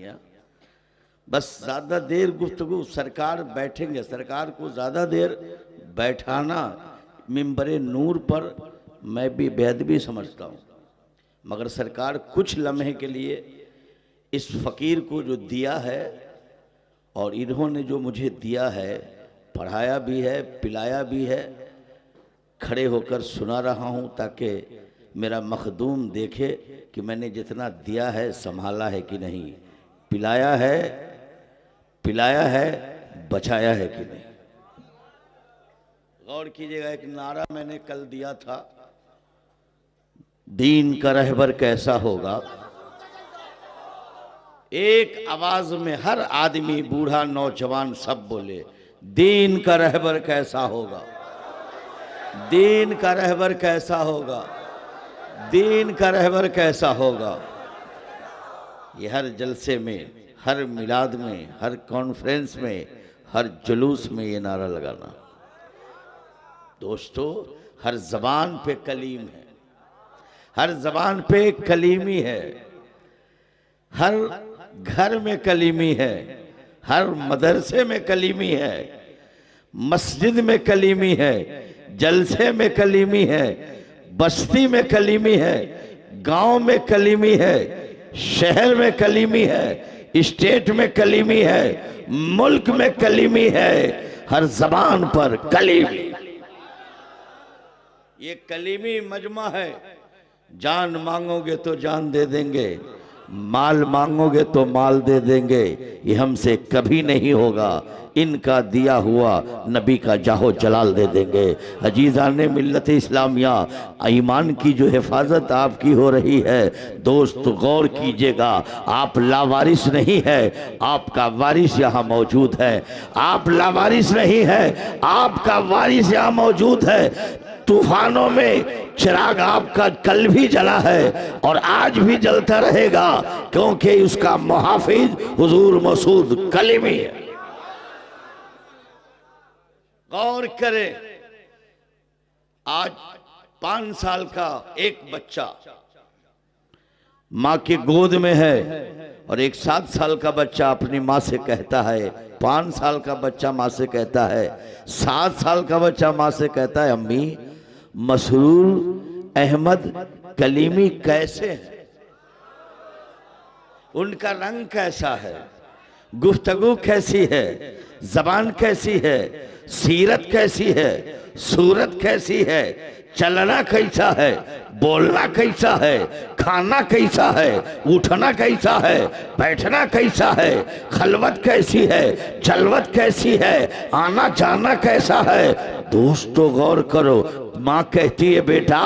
मियाँ, बस ज़्यादा देर गुफ्तगू, सरकार बैठेंगे, सरकार को ज़्यादा देर बैठाना मिंबरे नूर पर मैं भी बेअदबी समझता हूँ, मगर सरकार कुछ लम्हे के लिए इस फ़कीर को जो दिया है, और इन्होंने जो मुझे दिया है, पढ़ाया भी है, पिलाया भी है, खड़े होकर सुना रहा हूँ ताकि मेरा मखदूम देखे कि मैंने जितना दिया है संभाला है कि नहीं, पिलाया है, बचाया है कि नहीं। गौर कीजिएगा, एक नारा मैंने कल दिया था, दीन का रहबर कैसा होगा। एक आवाज में हर आदमी, बूढ़ा नौजवान सब बोले, दीन का रहबर कैसा होगा, दीन का रहबर कैसा होगा, दीन का रहबर कैसा होगा। ये हर जलसे में, हर मिलाद में, हर कॉन्फ्रेंस में, हर जुलूस में ये नारा लगाना। दोस्तों, हर जबान पे कलीम है, हर जबान पे कलीमी है, हर घर में कलीमी है, हर मदरसे में कलीमी है, मस्जिद में कलीमी है, जलसे में कलीमी है, बस्ती में कलीमी है, गांव में कलीमी है, शहर में कलीमी है, स्टेट में कलीमी है, मुल्क में कलीमी है, हर जबान पर कलीमी। ये कलीमी मजमा है। जान मांगोगे तो जान दे देंगे, माल मांगोगे तो माल दे देंगे, ये हमसे कभी नहीं होगा। इनका दिया हुआ नबी का जाहो जलाल दे देंगे। अजीज़ान मिल्लत इस्लामिया, ईमान की जो हिफाजत आपकी हो रही है, दोस्त गौर कीजिएगा, आप लावारिस नहीं है, आपका वारिस यहाँ मौजूद है। आप लावारिस नहीं है, आपका वारिस यहाँ मौजूद है। तूफानों में चिराग आपका कल भी जला है और आज भी जलता रहेगा, क्योंकि उसका मुहाफिज हुजूर मसूद कलीमी है। गौर करें, आज 5 साल का एक बच्चा माँ की गोद में है और एक 7 साल का बच्चा अपनी माँ से कहता है, 5 साल का बच्चा माँ से कहता है, 7 साल का बच्चा माँ से कहता है, अम्मी मसरूर अहमद कलीमी कैसे है, उनका रंग कैसा है, गुफ्तगू कैसी है, जबान कैसी है, सीरत कैसी है, सूरत कैसी है, चलना कैसा है, बोलना कैसा है, खाना कैसा है, उठना कैसा है, बैठना कैसा है, खलवत कैसी है, जलवत कैसी है, आना जाना कैसा है। दोस्तों गौर करो, माँ कहती है, बेटा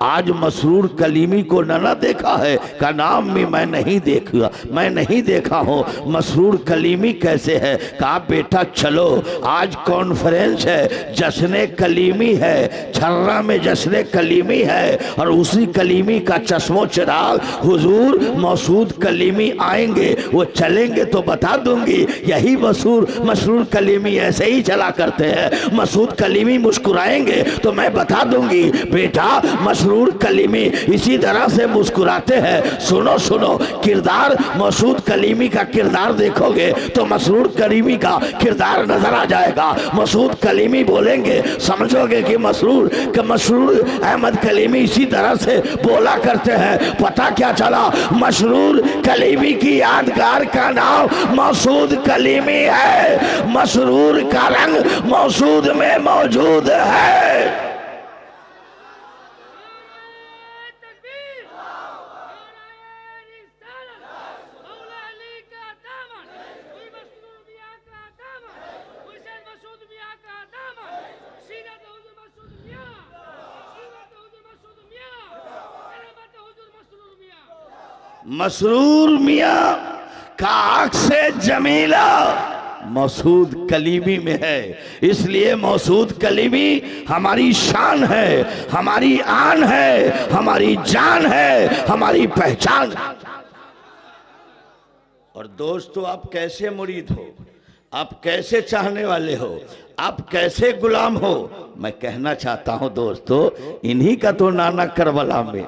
आज मसरूर कलीमी को ना देखा है, का नाम भी मैं नहीं देखा, मैं नहीं देखा हूँ। मसरूर कलीमी कैसे है? कहा बेटा चलो, आज कॉन्फ्रेंस है, जश्न कलीमी है, छर्रा में जश्न कलीमी है, और उसी कलीमी का चश्मो चिराग हुजूर मसूद कलीमी आएंगे, वो चलेंगे तो बता दूंगी। यही मसरूर कलीमी ऐसे ही चला करते हैं। मसूद कलीमी मुस्कुराएंगे तो मैं बता दूंगी, बेटा मसरूर कलीमी इसी तरह से मुस्कुराते हैं। सुनो सुनो, किरदार मसूद कलीमी का किरदार देखोगे तो मसरूर कलीमी का किरदार नजर आ जाएगा। मसूद कलीमी बोलेंगे, समझोगे कि मसरूर अहमद कलीमी इसी तरह से बोला करते हैं। पता क्या चला? मसरूर कलीमी की यादगार का नाम मसूद कलीमी है। मसरूर का रंग मसूद में मौजूद है। मसरूर मियाँ का अक्से जमीला मसूद कलीमी में है, इसलिए मसूद कलीमी हमारी शान है, हमारी आन है, हमारी जान है, हमारी पहचान। और दोस्तों, आप कैसे मुरीद हो, आप कैसे चाहने वाले हो, आप कैसे गुलाम हो, मैं कहना चाहता हूं दोस्तों, इन्हीं का तो नाना करबला में,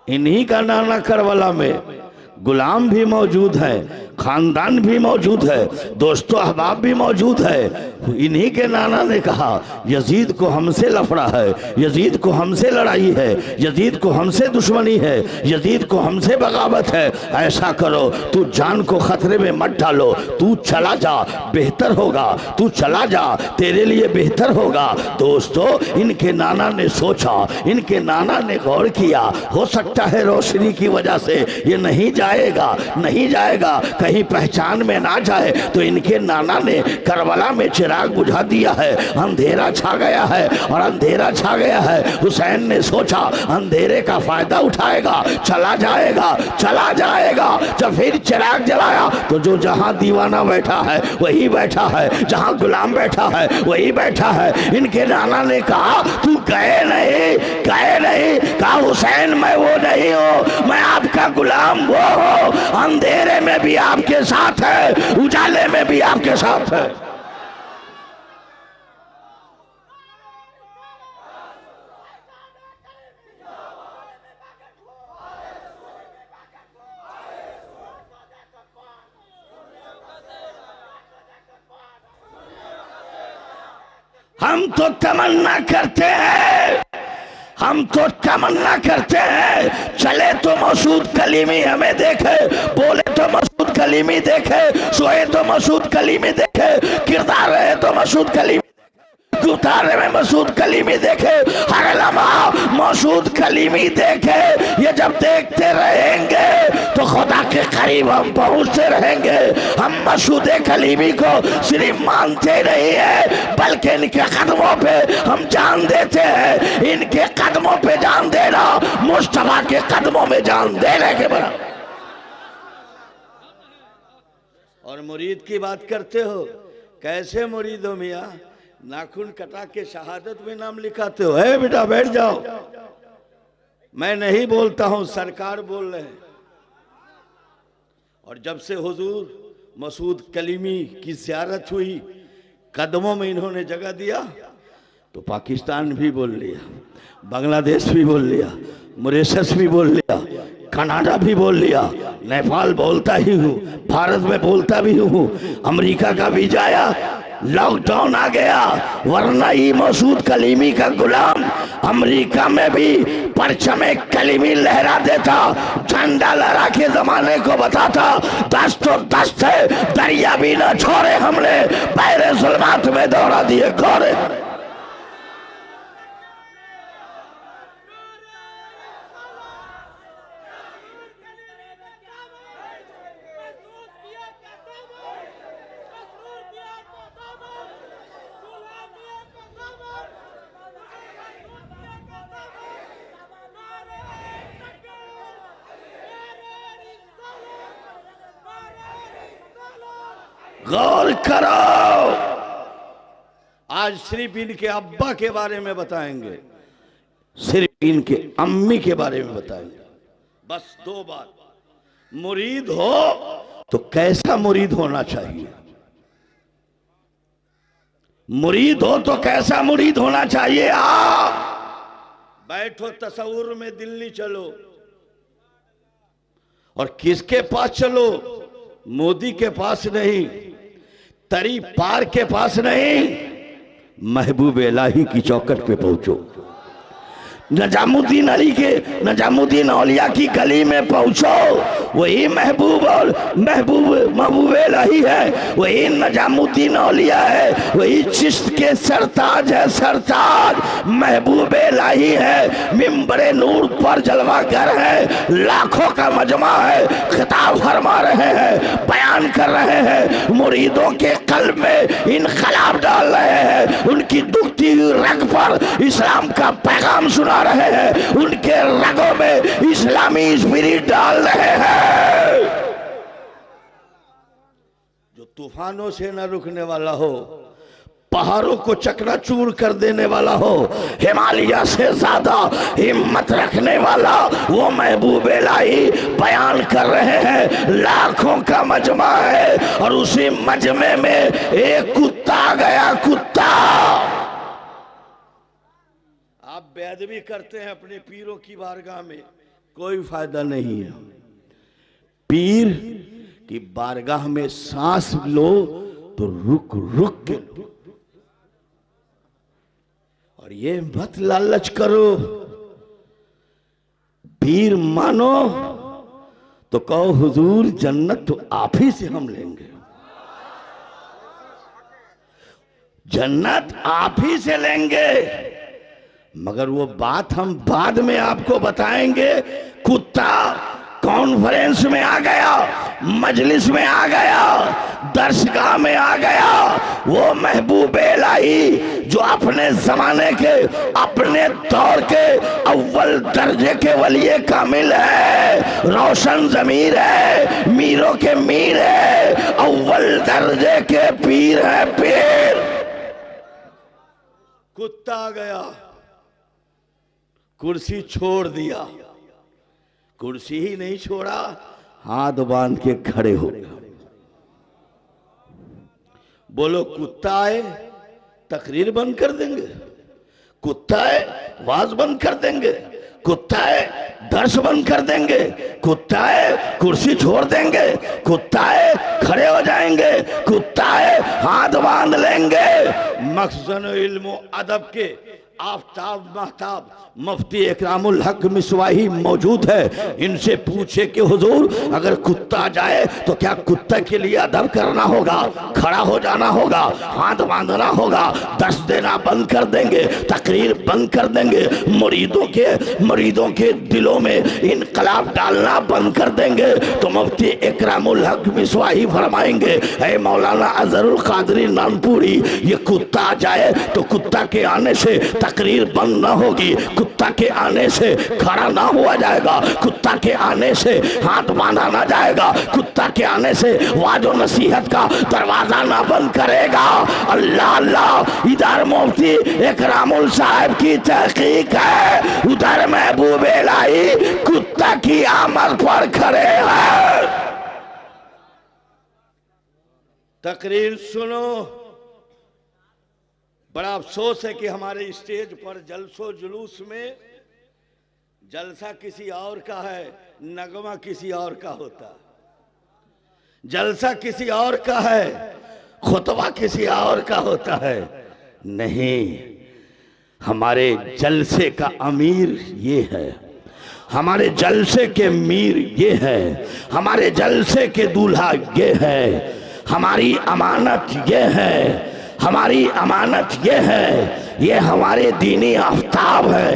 इन्हीं का नाना करबला में गुलाम भी मौजूद है, खानदान भी मौजूद है, दोस्तों अहबाब भी मौजूद है। इन्हीं के नाना ने कहा यजीद को हमसे लफड़ा है, यजीद को हमसे लड़ाई है, यजीद को हमसे दुश्मनी है, यजीद को हमसे बगावत है। ऐसा करो, तू जान को खतरे में मत डालो, तू चला जा, बेहतर होगा, तू चला जा, तेरे लिए बेहतर होगा। दोस्तों इनके नाना ने सोचा, इनके नाना ने गौर किया, हो सकता है रोशनी की वजह से ये नहीं जाएगा, नहीं जाएगा, कहीं पहचान में ना जाए। तो इनके नाना ने करबला में चिराग बुझा दिया है, अंधेरा छा गया है, और अंधेरा छा गया है। हुसैन ने सोचा अंधेरे का फायदा उठाएगा, चला जाएगा, चला जाएगा। जब फिर चिराग जलाया तो जो जहां दीवाना बैठा है वही बैठा है, जहां गुलाम बैठा है वही बैठा है। इनके नाना ने कहा तू गए नहीं, गए नहीं। कहा हुसैन मैं वो नहीं हूं, मैं आपका गुलाम वो हूं, अंधेरे में भी आपके साथ है, उजाले में भी आपके साथ है। हम तो तमन्ना करते हैं, हम तो तमन्ना करते हैं, चले तो मसूद कलीमी हमें देखे, बोले तो मसूद कलीमी देखे, सोए तो मसूद कलीमी देखे, किरदार रहे तो मसूद कलीमी, गुफ्तारे में मसूद कलीमी देखे, हर लम्हा मसूद कलीमी देखे। ये जब देखते रहेंगे तो खुदा के करीब हम पहुंचते रहेंगे। हम मसूद कलीमी को सिर्फ मानते नहीं है, बल्कि इनके कदमों पे हम जान देते हैं। इनके कदमों पे जान देना मुस्तफा के कदमों में जान देने के बराबर। और मुरीद की बात करते हो, कैसे मुरीद हो मियाँ? नाखून कटा के शहादत में नाम लिखाते हो। है बेटा बैठ जाओ, मैं नहीं बोलता हूं, सरकार बोल रहे हैं। और जब से हुजूर मसूद कलीमी की ज़ियारत हुई, कदमों में इन्होंने जगह दिया, तो पाकिस्तान भी बोल लिया, बांग्लादेश भी बोल लिया, मॉरिशस भी बोल लिया, कनाडा भी बोल लिया, नेपाल बोलता ही हूँ, भारत में बोलता भी हूँ, अमेरिका का भी जाया, लॉकडाउन आ गया, वरना ही मसूद कलीमी का गुलाम अमेरिका में भी परचमे कलीमी लहरा देता, झंडा लहरा के जमाने को बताता दस्तो दस्त है, दरिया भी न छोड़े हमने, पैरे जुल्मात में दौड़ा दिए घोड़े। गौर करो, आज सिर्फ इनके अब्बा के बारे में बताएंगे, सिर्फ इनके अम्मी के बारे में बताएंगे, बस दो बात। मुरीद हो तो कैसा मुरीद होना चाहिए, मुरीद हो तो कैसा मुरीद होना चाहिए। बैठो तसव्वुर में दिल्ली चलो, और किसके पास चलो? मोदी के पास नहीं, तरी पार के पास नहीं, महबूब इलाही की चौखट पे पहुंचो, नजामुद्दीन अली के, नजामुद्दीन औलिया की गली में पहुंचो, वही महबूब और महबूब इलाही है, वही नजामुद्दीन औलिया है, वही चिश्त के सरताज है, सरताज महबूब इलाही है। मिंबरे नूर पर जलवागर है, लाखों का मजमा है, खिताब फरमा रहे हैं, बयान कर रहे हैं, मुरीदों के कल्ब में इनकलाब डाल रहे हैं, उनकी दुखती हुई रग पर इस्लाम का पैगाम सुना रहे हैं, उनके रगों में इस्लामी स्पिरिट डाल रहे हैं। जो तूफानों से न रुकने वाला हो, पहाड़ों को चकनाचूर कर देने वाला हो, हिमालय से ज्यादा हिम्मत रखने वाला वो महबूब इलाही बयान कर रहे हैं। लाखों का मजमा है, और उसी मजमे में एक कुत्ता गया, कुत्ता। आप बेअदबी करते हैं अपने पीरों की बारगाह में, कोई फायदा नहीं है। पीर कि बारगाह में सांस लो तो रुक रुक के लो, और ये मत लालच करो। पीर मानो तो कहो हुजूर जन्नत तो आप ही से हम लेंगे, जन्नत आप ही से लेंगे, मगर वो बात हम बाद में आपको बताएंगे। कुत्ता कॉन्फ्रेंस में आ गया, मजलिस में आ गया, दर्शगाह में आ गया, वो महबूब इलाही जो अपने जमाने के, अपने दौर के अव्वल दर्जे के वलिये कामिल है, रोशन जमीर है, मीरों के मीर है, अव्वल दर्जे के पीर है पीर। कुत्ता आ गया, कुर्सी छोड़ दिया, कुर्सी ही नहीं छोड़ा, हाथ बांध के खड़े हो गए। बोलो कुत्ता आए तकरीर बंद कर देंगे, कुत्ता आए वाज बंद कर देंगे, कुत्ता आए दर्श बंद कर देंगे, कुत्ता आए कुर्सी छोड़ देंगे, कुत्ता आए खड़े हो जाएंगे, कुत्ता आए हाथ बांध लेंगे। मखज़न इल्म अदब के आफ्ताब महताब मुफ्ती इकरामुल हक मिसवाही मौजूद है, इनसे पूछे कि हुजूर अगर कुत्ता जाए तो क्या कुत्ते के लिए अदब करना होगा, खड़ा हो जाना होगा, हाथ बांधना होगा, दर्श देना बंद कर देंगे, तकरीर बंद कर देंगे, मुरीदों के दिलों में इनकलाब डालना बंद कर देंगे? तो मुफ्ती इकरामुल हक मिसवाही फरमाएंगे, है मौलाना अजहरुल कादरी नानपुरी, ये कुत्ता जाए तो कुत्ता के आने से तकरीर बंद ना होगी, कुत्ता के आने से खड़ा ना हुआ जाएगा, कुत्ता के आने से हाथ बांधा ना जाएगा, कुत्ता के आने से वाजो नसीहत का दरवाजा ना बंद करेगा। अल्लाह अल्लाह, इधर मुफ्ती इकरामुल साहब की तहकीक है, उधर महबूब इलाही कुत्ता की आमद पर खड़े हैं। तकरीर सुनो। बड़ा अफसोस है कि हमारे स्टेज पर जलसो जुलूस में जलसा किसी और का है, नगमा किसी और का होता, जलसा किसी और का है, खुतबा किसी और का होता है। नहीं, हमारे जलसे का अमीर ये है, हमारे जलसे के मीर ये है, हमारे जलसे के दूल्हा ये है, हमारी अमानत ये है, हमारी अमानत ये है, ये हमारे दीनी आफ्ताब है,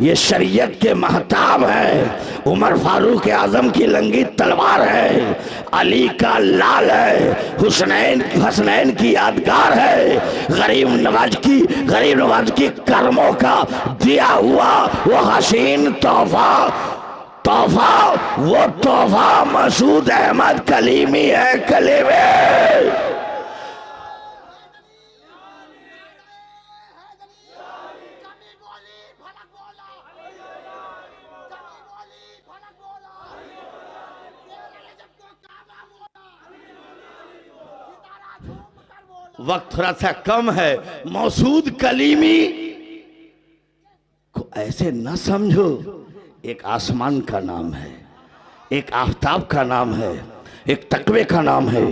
ये शरीयत के महताब है, उमर फारूक आजम की लंगी तलवार है, अली का लाल है, हुसनैन की यादगार है, गरीब नवाज की कर्मों का दिया हुआ वो हसीन तोहफा वो तोहफा मसूद अहमद कलीमी है। कलीमे वक्त थोड़ा सा कम है, मौसूद कलीमी को ऐसे न समझो, एक आसमान का नाम है, एक आफ्ताब का नाम है, एक तकवे का नाम है,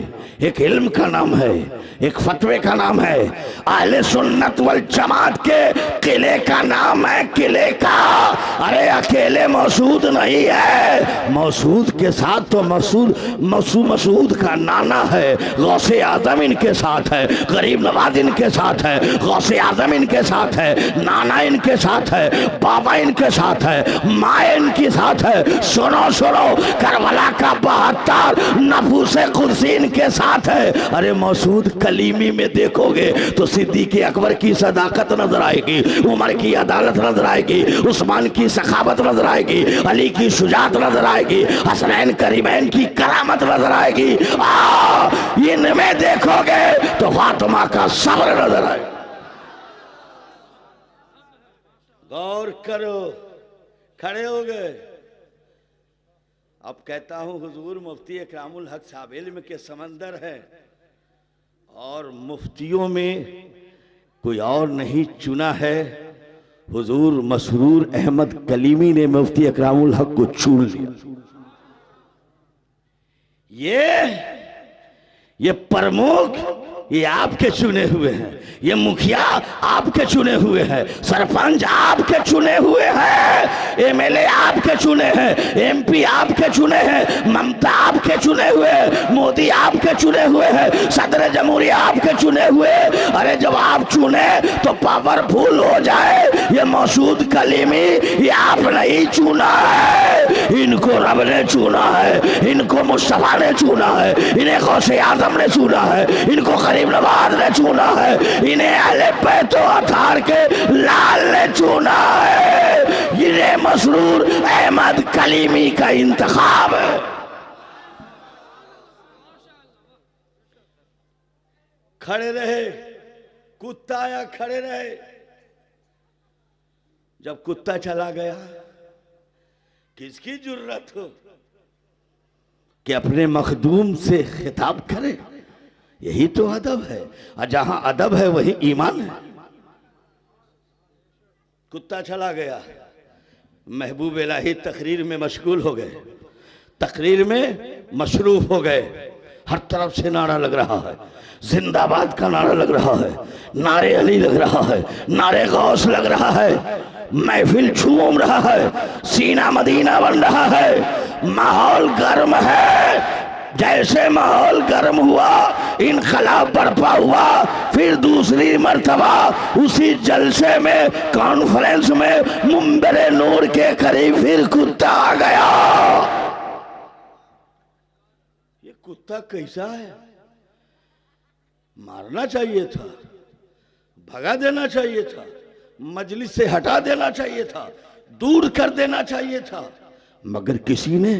एक इल्म का नाम है, एक फतवे का नाम है, अहले सुन्नत वल जमात के किले का नाम है, किले का। अरे अकेले मसूद नहीं है, मसूद के साथ तो मसूद का नाना है, गौसे आजम इनके साथ है, गरीब नवाज इनके साथ है, गौसे आजम इनके साथ है, नाना इनके साथ है, बाबा इनके साथ है, माँ इनके साथ है। सुनो सुनो, करबला का 72 नफूसे कुर्सी इनके साथ है। अरे मसूद कलीमी में देखोगे तो सिद्दीक़ अकबर की सदाकत नजर आएगी, उमर की अदालत नजर आएगी, उस्मान की सखावत नजर आएगी, अली की शुजात नजर आएगी, हसनैन करीमैन की करामत नजर आएगी। इनमें देखोगे तो फातिमा का सब्र नजर आएगा। गौर करो, खड़े हो गए। अब कहता हूं हुजूर मुफ्ती इकरामुल हक साहब इल्म के समंदर है, और मुफ्तियों में कोई और नहीं चुना है, हुजूर मसरूर अहमद कलीमी ने मुफ्ती इकरामुल हक को चुन लिया। ये प्रमुख ये आपके चुने हुए हैं, ये मुखिया आपके चुने हुए हैं, सरपंच आपके चुने हुए हैं, एमएलए आपके चुने हैं, एमपी आपके चुने हैं, ममता आपके चुने हुए हैं, मोदी आपके चुने हुए हैं, सदर जमहूरिया आपके चुने हुए। अरे जब आप चुने तो पावरफुल हो जाए। ये मसूद कलीमी ये आप नहीं चुना है, इनको रब ने चुना है, इनको मुस्तफा ने चुना है, इन्हें गौसे आजम ने चुना है, इनको गरीब नवाज ने चुना है, इन्हें अहले बैत व अतार के लाल ने चुना है, इन्हें मसरूर अहमद कलीमी का इंतखाब है। खड़े रहे, कुत्ता आया खड़े रहे। जब कुत्ता चला गया, किसकी जुर्रत हो कि अपने मखदूम से खिताब करे? यही तो अदब है, और जहां अदब है वही ईमान है। कुत्ता चला गया, महबूब इलाही तकरीर में मशगूल हो गए, तकरीर में मशरूफ हो गए। हर तरफ से नारा लग रहा है, जिंदाबाद का नारा लग रहा है, नारे अली लग रहा है, नारे गौस लग रहा है, महफिल झूम रहा है, सीना मदीना बन रहा है, माहौल गर्म है। जैसे माहौल गर्म हुआ, इनकलाब बर्पा हुआ, फिर दूसरी मर्तबा उसी जलसे में, कॉन्फ्रेंस में, मुंबरे नूर के करीब फिर कुत्ता आ गया। ये कुत्ता कैसा है? मारना चाहिए था, भगा देना चाहिए था, मजलिस से हटा देना चाहिए था, दूर कर देना चाहिए था, मगर किसी ने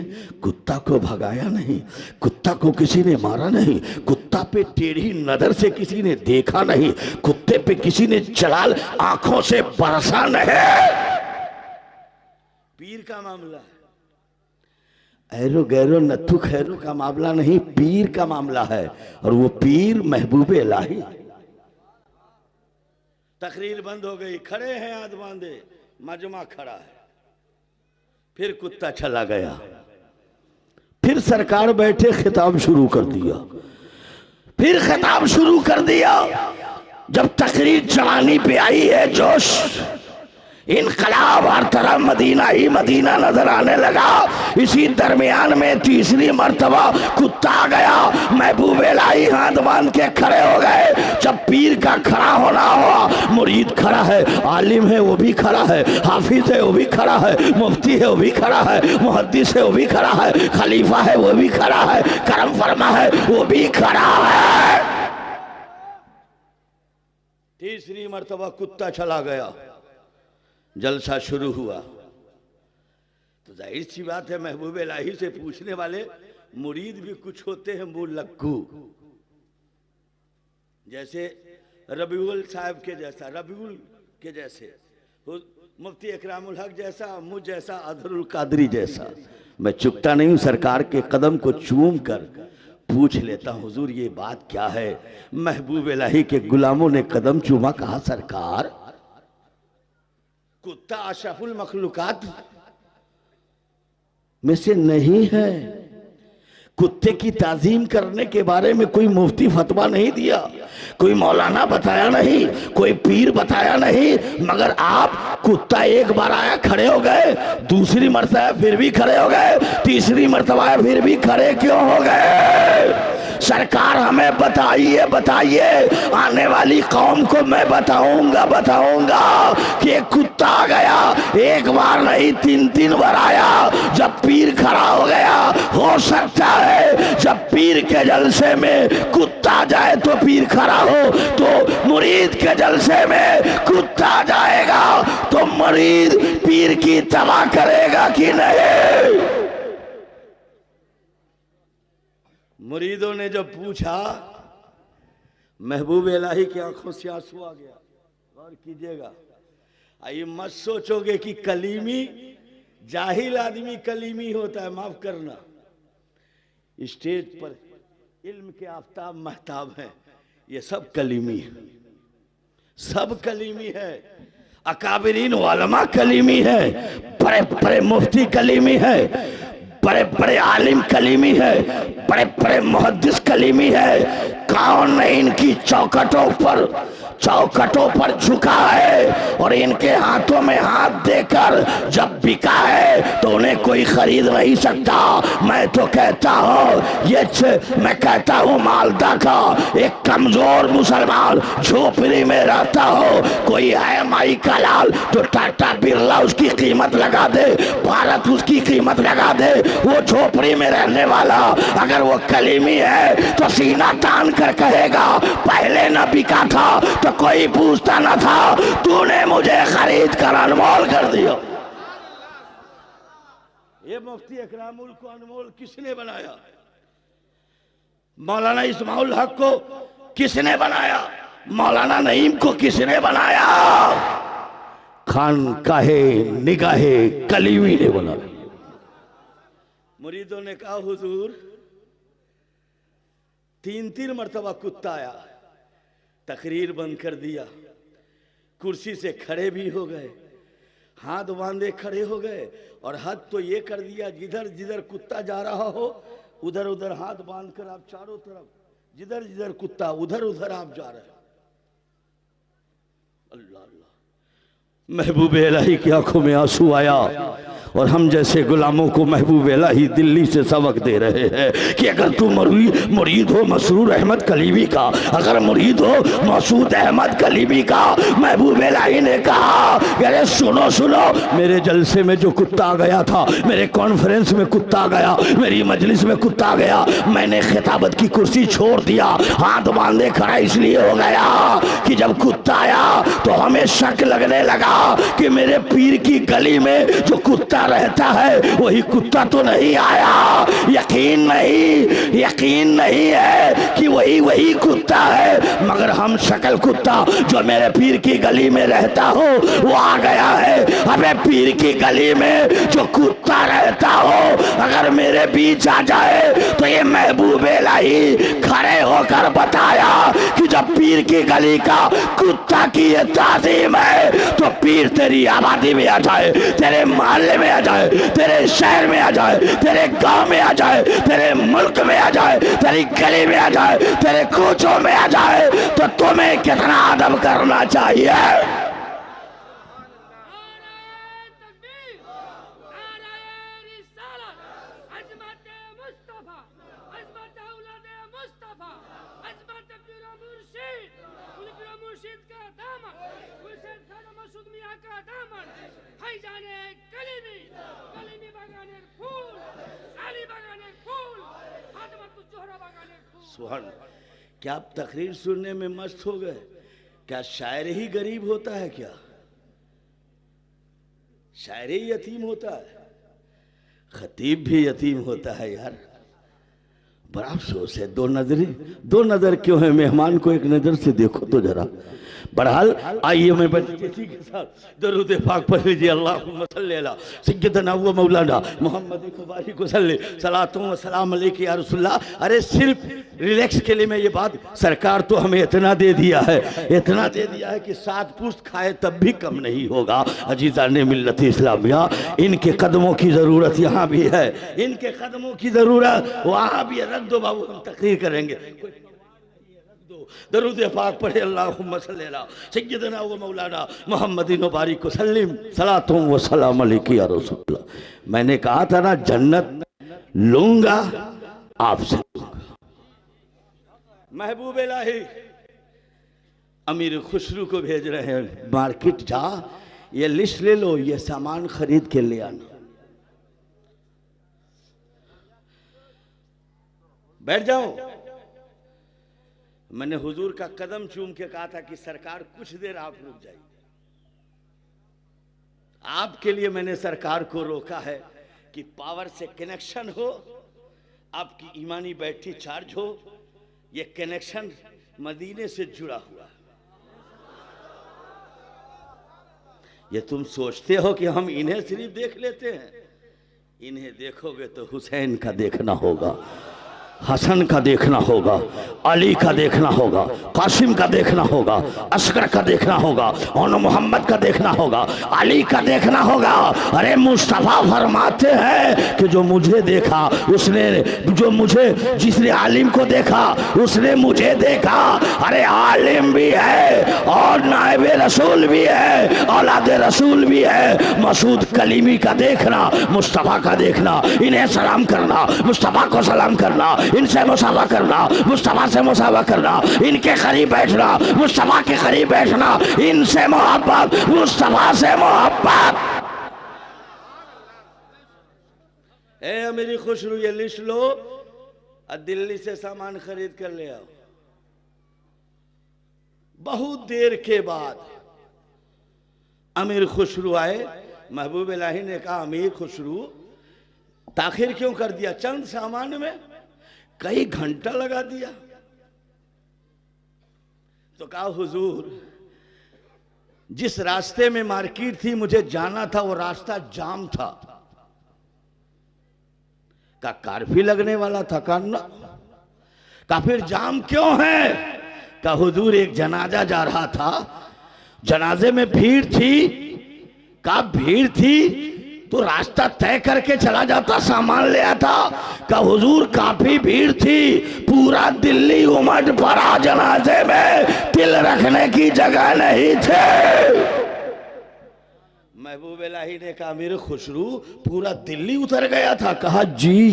कुत्ता को भगाया नहीं, कुत्ता को किसी ने मारा नहीं, कुत्ता पे टेढ़ी नजर से किसी ने देखा नहीं, कुत्ते पे किसी ने जलाल आंखों से बरसा नहीं। पीर का मामला है, ऐरो गैरो नत्थु खैरो का मामला नहीं, पीर का मामला है, और वो पीर महबूब इलाही। तकरीर बंद हो गई, खड़े हैं हाथ बांधे, मजमा खड़ा है। फिर कुत्ता चला गया, फिर सरकार बैठे खिताब शुरू कर दिया, फिर खिताब शुरू कर दिया। जब तकरीर चलानी पे आई है जोश, इनकलाब हर तरफ मदीना ही मदीना नजर आने लगा। इसी दरमियान में तीसरी मर्तबा कुत्ता आ गया, महबूब इलाही हाथ बांध के खड़े हो गए। जब पीर का खड़ा होना हुआ, मुरीद खड़ा है, आलिम है वो भी खड़ा है, हाफिज है वो भी खड़ा है, मुफ्ती है वो भी खड़ा है, मुहद्दिस है वो भी खड़ा है, खलीफा है वो भी खड़ा है, करम फरमा है वो भी खड़ा है। तीसरी मर्तबा कुत्ता चला गया, जलसा शुरू हुआ। तो जाहिर सी बात है, महबूब इलाही से पूछने वाले मुरीद भी कुछ होते हैं मुलक्कू, जैसे रबीउल साहब के जैसा, रबीउल के जैसे, मुफ्ती इकरामुल हक जैसा, मुझ जैसा, अजहरुल कादरी जैसा। मैं चुकता नहीं हूं, सरकार के कदम को चूम कर पूछ लेता हूं, हुजूर ये बात क्या है? महबूब इलाही के गुलामों ने कदम चूमा, कहा सरकार कुत्ता अशरफुल मखलूकात में से नहीं है, कुत्ते की ताजीम करने के बारे में कोई मुफ्ती फतवा नहीं दिया, कोई मौलाना बताया नहीं, कोई पीर बताया नहीं, मगर आप कुत्ता एक बार आया खड़े हो गए, दूसरी मर्तबा फिर भी खड़े हो गए, तीसरी मर्तबा फिर भी खड़े क्यों हो गए? सरकार हमें बताइए, बताइए, आने वाली कौम को मैं बताऊंगा कि एक कुत्ता आ गया, एक बार नहीं तीन बार आया। जब पीर खड़ा हो गया, हो सकता है जब पीर के जलसे में कुत्ता जाए तो पीर खड़ा हो, तो मुरीद के जलसे में कुत्ता जाएगा तो मुरीद पीर की तबाह करेगा कि नहीं? मुरीदों ने जब पूछा, महबूब इलाही की आंखों से आंसू आ गया। गौर कीजिएगा, ये मत सोचोगे कि कलीमी जाहिल आदमी कलीमी होता है, माफ करना। स्टेज पर इल्म के आफ्ताब महताब हैं, ये सब कलीमी है, सब कलीमी है। अकाबिरीन उलमा कलीमी है, बड़े बड़े मुफ्ती कलीमी है, बड़े बड़े आलिम कलीमी है, बड़े बड़े मुहद्दिस कलीमी है, कौन नहीं इनकी चौखटों पर झुका है और इनके हाथों में हाथ देकर जब बिका है तो उन्हें कोई खरीद नहीं सकता। मैं तो कहता हूँ मैं कहता हूँ मालदा का एक कमजोर मुसलमान झोपड़ी में रहता हो, कोई है माई का लाल तो टाटा बिरला उसकी कीमत लगा दे, भारत उसकी कीमत लगा दे, वो झोपड़ी में रहने वाला अगर वो कलीमी है तो सीना तान कर कहेगा पहले न बिका था तो कोई पूछता न था, तूने मुझे खरीद कर अनमोल कर दिया। ये मुफ्ती इकरामुल को अनमोल किसने बनाया? मौलाना इस्माउल हक को किसने बनाया? मौलाना नईम को किसने बनाया? खान काहे निगाहे कलीमी ने बनाया। मुरीदों ने कहा हुजूर 3 मरतबा कुत्ता आया, तकरीर बंद कर दिया, कुर्सी से खड़े भी हो गए, हाथ बांधे खड़े हो गए और हद तो ये कर दिया जिधर जिधर कुत्ता जा रहा हो उधर उधर हाथ बांधकर आप चारों तरफ जिधर जिधर कुत्ता उधर उधर आप जा रहे हो। अल्लाह अल्लाह। महबूब इलाही की आंखों में आंसू आया और हम जैसे गुलामों को महबूब इलाही दिल्ली से सबक दे रहे हैं कि अगर तू मुरीद हो मसरूर अहमद कलीमी का, अगर मुरीद हो मसूद अहमद कलीमी का, महबूब इलाही ने कहा अरे सुनो सुनो, मेरे जलसे में जो कुत्ता गया था, मेरे कॉन्फ्रेंस में कुत्ता गया, मेरी मजलिस में कुत्ता गया, मैंने खिताबत की कुर्सी छोड़ दिया, हाथ बांधे खड़ा इसलिए हो गया कि जब कुत्ता आया तो हमें शक लगने लगा कि मेरे पीर की गली में जो कुत्ता रहता है वही कुत्ता तो नहीं आया। यकीन नहीं है कि वही कुत्ता है, मगर हम शक्ल कुत्ता जो मेरे पीर की गली में रहता हो वो आ गया है। अबे पीर की गली में जो कुत्ता रहता हो अगर मेरे बीच आ जाए तो ये महबूब इलाही खड़े होकर बताया कि जब पीर की गली का कुत्ता की ये ताज़ीम है तो पीर तेरी आबादी में आ जाए, तेरे मोहल्ले में आ जाए, तेरे शहर में आ जाए, तेरे गांव में आ जाए, तेरे मुल्क में आ जाए, तेरी गली में आ जाए, तेरे कोचों में आ जाए तो तुम्हें कितना अदब करना चाहिए। क्या आप तकरीर सुनने में मस्त हो गए? क्या शायर ही गरीब होता है? क्या शायर ही यतीम होता है? खतीब भी यतीम होता है यार, बड़ा अफसोस है। दो नजर क्यों है? मेहमान को एक नजर से देखो तो जरा। बहरहाल आइए मैं इसी के साथ दरूद पाक पढ़ लीजिए। अल्लाहुम्मा सल्ली अला सय्यदना व मौलाना मोहम्मद मुबारक वसल्लम सलातो व सलाम अलैका या रसूलल्लाह। अरे सिर्फ रिलैक्स के लिए मैं ये बात, सरकार तो हमें इतना दे दिया है कि 7 पुश्त खाए तब भी कम नहीं होगा। अजीज़ा ने मिल्लत इस्लामिया, इनके कदमों की ज़रूरत यहाँ भी है, इनके कदमों की ज़रूरत वहाँ भी है। रख दो बाबू, हम तकरीर करेंगे। दरूद पाक पढ़े। अल्लाहुम्मा सल्ली अला सय्यदना व मौलाना मुहम्मदिन मुबारक वसल्लम सलातो व सलाम अलैका या रसूलल्लाह। मैंने कहा था ना जन्नत लूंगा आपसे। महबूब इलाही अमीर खुसरू को भेज रहे हैं, मार्केट जा, ये लिस्ट ले लो, ये सामान खरीद के ले आना। बैठ जाओ। मैंने हुजूर का कदम चूम के कहा था कि सरकार कुछ देर आप रुक जाइए। आपके लिए मैंने सरकार को रोका है कि पावर से कनेक्शन हो, आपकी ईमानी बैटरी चार्ज हो। ये कनेक्शन मदीने से जुड़ा हुआ है। ये तुम सोचते हो कि हम इन्हें सिर्फ देख लेते हैं, इन्हें देखोगे तो हुसैन का देखना होगा। हसन का देखना होगा, अली का देखना होगा, कासिम का देखना होगा, असगर का देखना होगा, और मोहम्मद का देखना होगा, अली का देखना होगा। अरे मुस्तफ़ा फरमाते हैं कि जो मुझे देखा उसने, जिसने आलिम को देखा उसने मुझे देखा। अरे आलिम भी है और नायब रसूल भी है, औलाद रसूल भी है। मसूद कलीमी का देखना, मुस्तफ़ा का देखना, इन्हें सलाम करना, मुस्तफ़ा को सलाम करना, इनसे मुसावा करना, मुस्तफा से मुसावा करना, इनके करीब बैठना, मुस्तफा के करीब बैठना, इनसे मोहब्बत, मुस्तफा से मोहब्बत। ए मेरी खुशरू, ये लिस्ट लो और दिल्ली से सामान खरीद कर ले आओ। बहुत देर के बाद अमीर खुशरू आए। महबूब इलाही ने कहा, अमीर खुशरू ताखिर क्यों कर दिया? चंद सामान में कई घंटा लगा दिया। तो कहा, हुजूर जिस रास्ते में मार्केट थी मुझे जाना था वो रास्ता जाम था। का काफी लगने वाला था कान्ना। का फिर जाम क्यों है? का हुजूर एक जनाजा जा रहा था, जनाजे में भीड़ थी। का भीड़ थी तो रास्ता तय करके चला जाता, सामान ले आता। का हुजूर काफी भीड़ थी, पूरा दिल्ली उमड़ पड़ा जनाजे में, तिल रखने की जगह नहीं थे। महबूब इलाही ने कहा, मेरे खुशरू पूरा दिल्ली उतर गया था? कहा जी।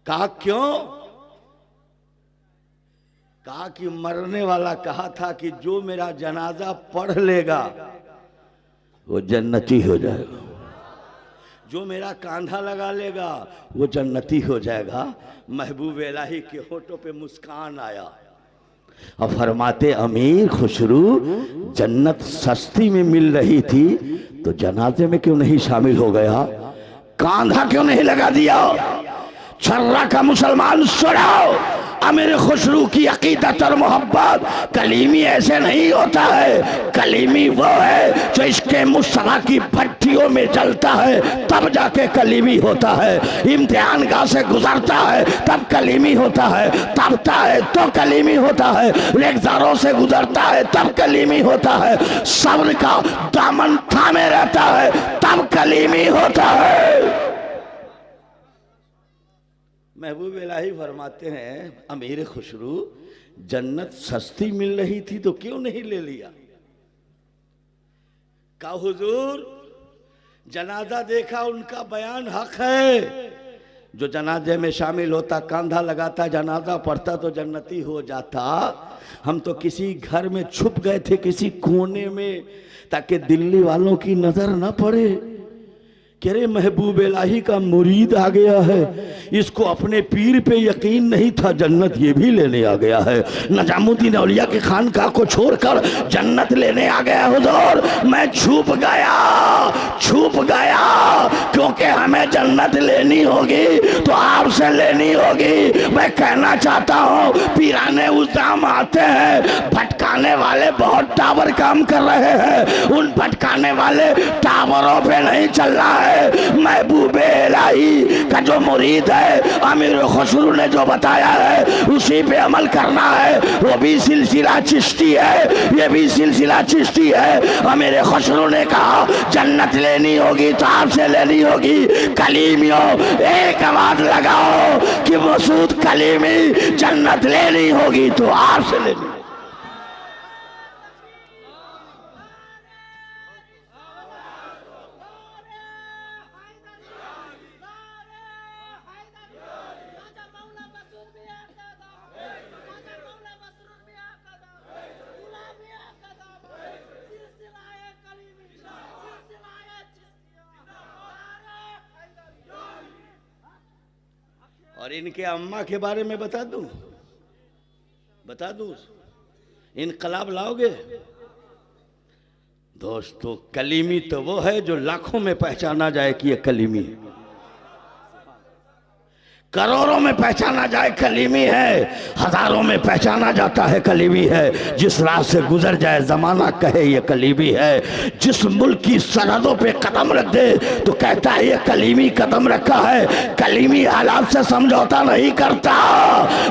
कहा क्यों? कहा कि मरने वाला कहा था कि जो मेरा जनाजा पढ़ लेगा वो जन्नती हो जाएगा, जो मेरा कांधा लगा लेगा वो जन्नती हो जाएगा। महबूब इलाही के होठों पे मुस्कान आया और फरमाते, अमीर खुशरू जन्नत सस्ती में मिल रही थी तो जनाजे में क्यों नहीं शामिल हो गया? कांधा क्यों नहीं लगा दिया? छर्रा का मुसलमान सुनाओ, अमीर खुशरू की अकीदत और मोहब्बत। कलीमी ऐसे नहीं होता है। कलीमी वो है जो इसके मुस्तफा की भट्टियों में जलता है तब जाके कलीमी होता है। इम्तिहान गाह से गुजरता है तब कलीमी होता है, तबता है तो कलीमी होता है, रेगजारों से गुजरता है तब कलीमी होता है, सब्र का दामन थामे रहता है तब कलीमी होता है। महबूब इलाही फरमाते हैं, अमीर खुशरू जन्नत सस्ती मिल रही थी तो क्यों नहीं ले लिया? का हुजूर जनाजा देखा, उनका बयान हक है। जो जनाजे में शामिल होता, कांधा लगाता, जनाजा पढ़ता तो जन्नती हो जाता। हम तो किसी घर में छुप गए थे, किसी कोने में, ताकि दिल्ली वालों की नजर न पड़े। कह रहे महबूब इलाही का मुरीद आ गया है, इसको अपने पीर पे यकीन नहीं था, जन्नत ये भी लेने आ गया है। नजामुद्दीन औलिया के खानका को छोड़कर जन्नत लेने आ गया। हुजूर मैं छुप गया क्योंकि हमें जन्नत लेनी होगी तो आपसे लेनी होगी। मैं कहना चाहता हूँ, पीराने उल्जाम आते हैं, भटकाने वाले बहुत टावर काम कर रहे हैं, उन भटकाने वाले टावरों पे नहीं चल रहा है। महबूब इलाही का जो मुरीद है, अमीर खुसरू ने जो बताया है उसी पे अमल करना है। वो भी सिलसिला चिश्ती है, ये भी सिलसिला चिश्ती है। अमीर खुसरू ने कहा जन्नत लेनी होगी तो आपसे लेनी होगी। कलीमियों एक आवाज लगाओ कि मसूद कलीमी जन्नत लेनी होगी तो आपसे लेनी। और इनके अम्मा के बारे में बता दूं? इनकलाब लाओगे? दोस्तों कलीमी तो वो है जो लाखों में पहचाना जाए कि ये कलीमी है। करोड़ों में पहचाना जाए कलीमी है, हजारों में पहचाना जाता है कलीमी है। जिस राह से गुजर जाए जमाना कहे ये कलीमी है। जिस मुल्क की सरहदों पे कदम रख दे तो कहता है ये कलीमी कदम रखा है। कलीमी हालात से समझौता नहीं करता,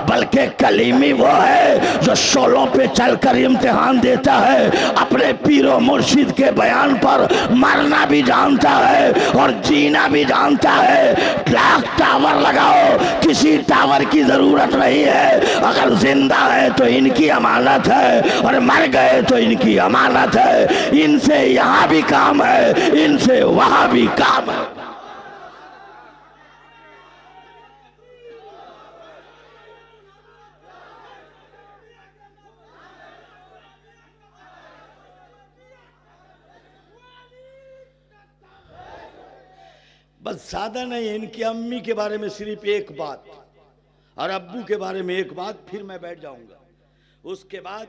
बल्कि कलीमी वो है जो शोलों पे चलकर इम्तिहान देता है, अपने पीरो मुर्शिद के बयान पर मरना भी जानता है और जीना भी जानता है। लाख टावर लगाओ, किसी टावर की जरूरत नहीं है। अगर जिंदा है तो इनकी अमानत है और मर गए तो इनकी अमानत है। इनसे यहां भी काम है, इनसे वहां भी काम है। बस सादा नहीं, इनकी अम्मी के बारे में सिर्फ एक बात और अब्बू के बारे में एक बात, फिर मैं बैठ जाऊंगा। उसके बाद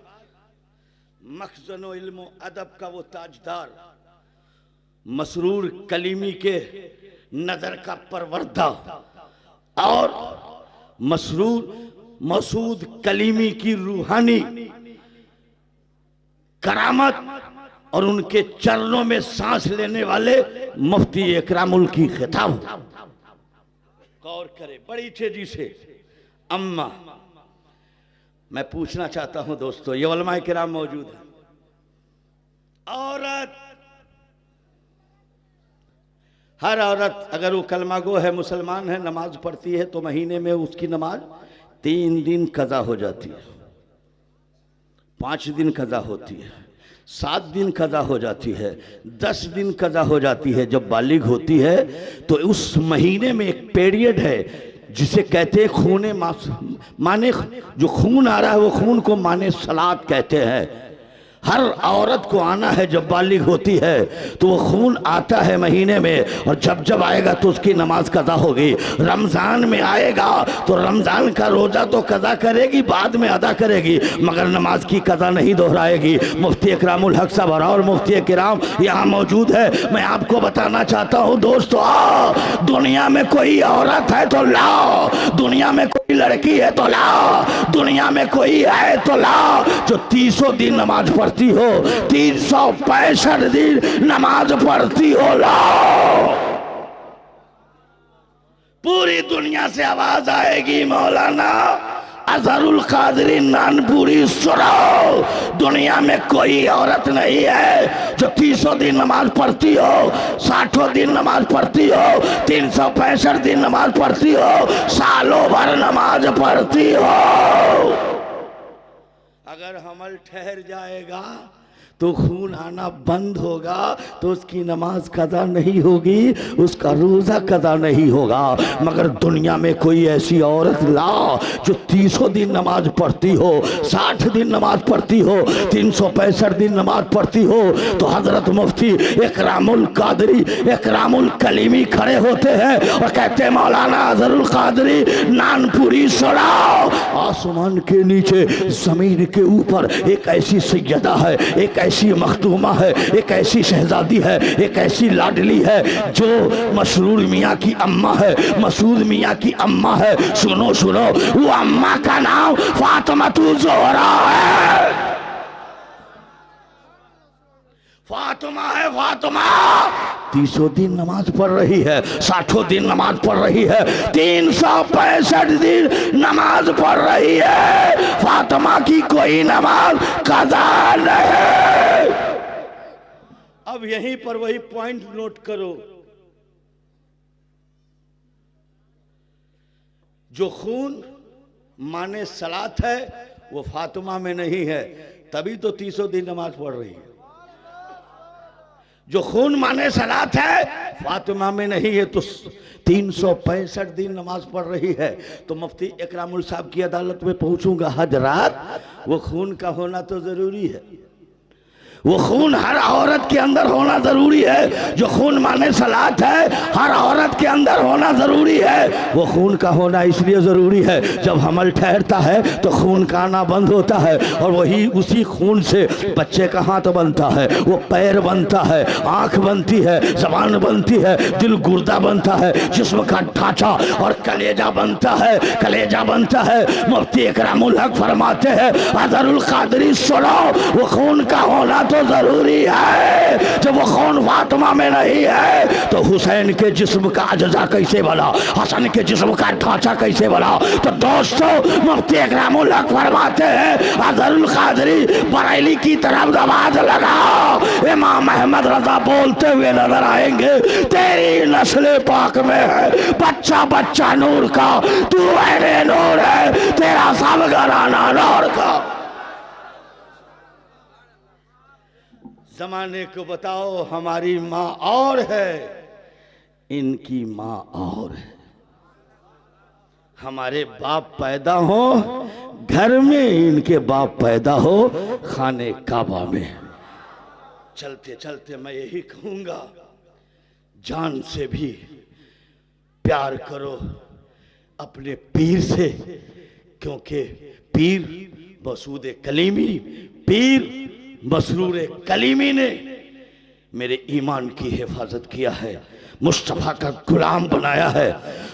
मखज़नो इल्म अदब का वो ताजदार, मसरूर कलीमी के नजर का परवरदा और मसरूर मसूद कलीमी की रूहानी करामत और उनके चरणों में सांस लेने वाले मुफ्ती इकरामुल की खिताब। गौर करे बड़ी तेजी से। अम्मा, मैं पूछना चाहता हूं दोस्तों, ये उलमा किराम मौजूद है। औरत, हर औरत अगर वो कलमा गो है, मुसलमान है, नमाज पढ़ती है तो महीने में उसकी नमाज 3 दिन कज़ा हो जाती है, 5 दिन कज़ा होती है, 7 दिन कज़ा हो जाती है, 10 दिन कज़ा हो जाती है। जब बालिग होती है तो उस महीने में एक पीरियड है जिसे कहते हैं खूने माने, जो खून आ रहा है वो खून को माने सलात कहते हैं। हर औरत को आना है जब बालिग होती है तो वो खून आता है महीने में, और जब जब आएगा तो उसकी नमाज कज़ा होगी। रमज़ान में आएगा तो रमज़ान का रोज़ा तो कज़ा करेगी, बाद में अदा करेगी, मगर नमाज की कज़ा नहीं दोहराएगी। मुफ्ती इकरामुल हक साहब और मुफ्ती किराम यहाँ मौजूद है। मैं आपको बताना चाहता हूँ दोस्तों, आओ, दुनिया में कोई औरत है तो लाओ, दुनिया में कोई लड़की है तो लाओ, दुनिया में कोई है तो लाओ जो 300 दिन नमाज पढ़ती हो, 365 दिन नमाज पढ़ती हो, लाओ। पूरी दुनिया से आवाज आएगी, मौलाना अजहरुल कादरी नानपुरी सुनो। दुनिया में कोई औरत नहीं है जो 300 दिन नमाज पढ़ती हो, 60 दिन नमाज पढ़ती हो, 365 दिन नमाज पढ़ती हो, सालों भर नमाज पढ़ती हो। अगर हमल ठहर जाएगा तो खून आना बंद होगा तो उसकी नमाज कज़ा नहीं होगी, उसका रोज़ा कज़ा नहीं होगा। मगर दुनिया में कोई ऐसी औरत ला जो 300 दिन नमाज पढ़ती हो, 60 दिन नमाज पढ़ती हो, 365 दिन नमाज पढ़ती हो, तो हजरत मुफ्ती इकरामुल कादरी इकरामुल कलीमी खड़े होते हैं और कहते हैं, मौलाना अजहरुल कादरी नानपुरी सुनाओ। आसमान के नीचे जमीन के ऊपर एक ऐसी सैयदा है, एक ऐसी मखदूमा है, एक ऐसी शहजादी है, एक ऐसी लाडली है जो मसरूर मियाँ की अम्मा है, मसूद मियाँ की अम्मा है। सुनो सुनो, वो अम्मा का नाम फातिमा ज़ोहरा है। फातिमा है, फातिमा 300 दिन नमाज पढ़ रही है, 60 दिन नमाज पढ़ रही है, 365 दिन नमाज पढ़ रही है। फातिमा की कोई नमाज कज़ा नहीं। अब यहीं पर वही पॉइंट नोट करो, जो खून माने सलात है वो फातिमा में नहीं है, तभी तो 300 दिन नमाज पढ़ रही है। जो खून माने सलात है फातिमा में नहीं है, तो 365 दिन नमाज पढ़ रही है। तो मुफ्ती इकरामुल साहब की अदालत में पहुंचूंगा, हजरात वो खून का होना तो जरूरी है, वो खून हर औरत के अंदर होना जरूरी है। जो खून माने सलात है हर औरत के अंदर होना जरूरी है। वो खून का होना इसलिए जरूरी है, जब हमल ठहरता है तो खून का आना बंद होता है, और वही उसी खून से बच्चे का हाथ बनता है, वो पैर बनता है, आंख बनती है, जबान बनती है, दिल गुर्दा बनता है, जिस्म का ढांचा और कलेजा बनता है, कलेजा बनता है। मुफ्ती इकरामुल हक फरमाते हैं अज़हरुल कादरी सुनो, वो खून का होना तो जरूरी है। जब वो खून फातिमा में नहीं है तो हुसैन के जिस्म का अज्जा कैसे बना, हसन के जिस्म का ढांचा कैसे बना। तो दोस्तों मुफ्ती इकरामुल हक फरमाते हैं अज़हरुल कादरी बरेली की तरफ आवाज लगाओ, इमाम अहमद रजा बोलते हुए नजर आएंगे, तेरी नस्ल पाक में है बच्चा बच्चा नूर का, तू ऐने नूर है, तेरा सब घराना नूर का। जमाने को बताओ हमारी माँ और है, इनकी माँ और है। हमारे बाप पैदा हो घर में, इनके बाप पैदा हो खाने काबा में। चलते चलते मैं यही कहूंगा, जान से भी प्यार करो अपने पीर से, क्योंकि पीर मसूद कलीमी, पीर मसरूर कलीमी ने मेरे ईमान की हिफाजत किया है, मुस्तफा का गुलाम बनाया है,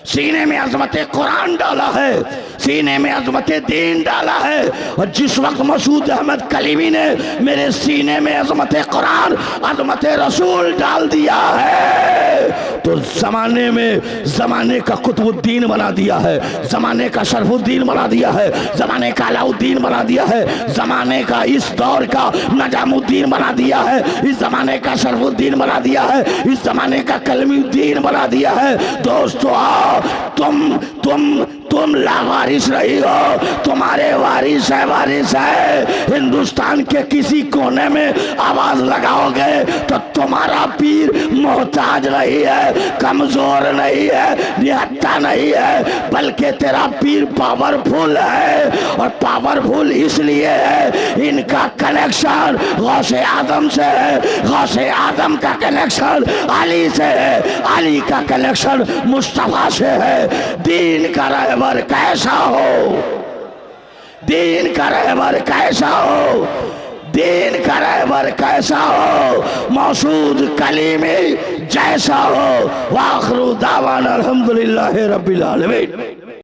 सीने में अजमत कुरान डाला है, सीने में अजमत दीन डाला है। और जिस वक्त मसूद अहमद कलीमी ने मेरे सीने में अजमत कुरान अजमत रसूल डाल दिया है, तो जमाने में जमाने का कुतुबुद्दीन बना दिया है, जमाने का शरफुद्दीन बना दिया है, जमाने का अलाउद्दीन बना दिया है, जमाने का इस दौर का नजामुद्दीन बना दिया है, इस जमाने का शरफुद्दीन बना दिया है, इस जमाने का कलमुद्दीन बना दिया है। दोस्तों आओ, तुम लावारिस रही हो, तुम्हारे वारिस है, वारिस है। हिंदुस्तान के किसी कोने में आवाज लगाओगे तो तुम्हारा पीर मोहताज नहीं है, कमजोर नहीं है, निहत्ता नहीं है, बल्कि तेरा पीर पावरफुल है। और पावरफुल इसलिए है, इनका कनेक्शन गौसे आजम से है, गौसे आजम का कनेक्शन अली से है, अली का कनेक्शन मुस्तफा से है। दीन का रहबर कैसा हो, दीन का रहबर कैसा हो, दीन का रहबर कैसा हो, मौसूद कलीमी जैसा हो। वाखिरु दावाना अल्हम्दुलिल्लाहि रब्बिल आलमीन।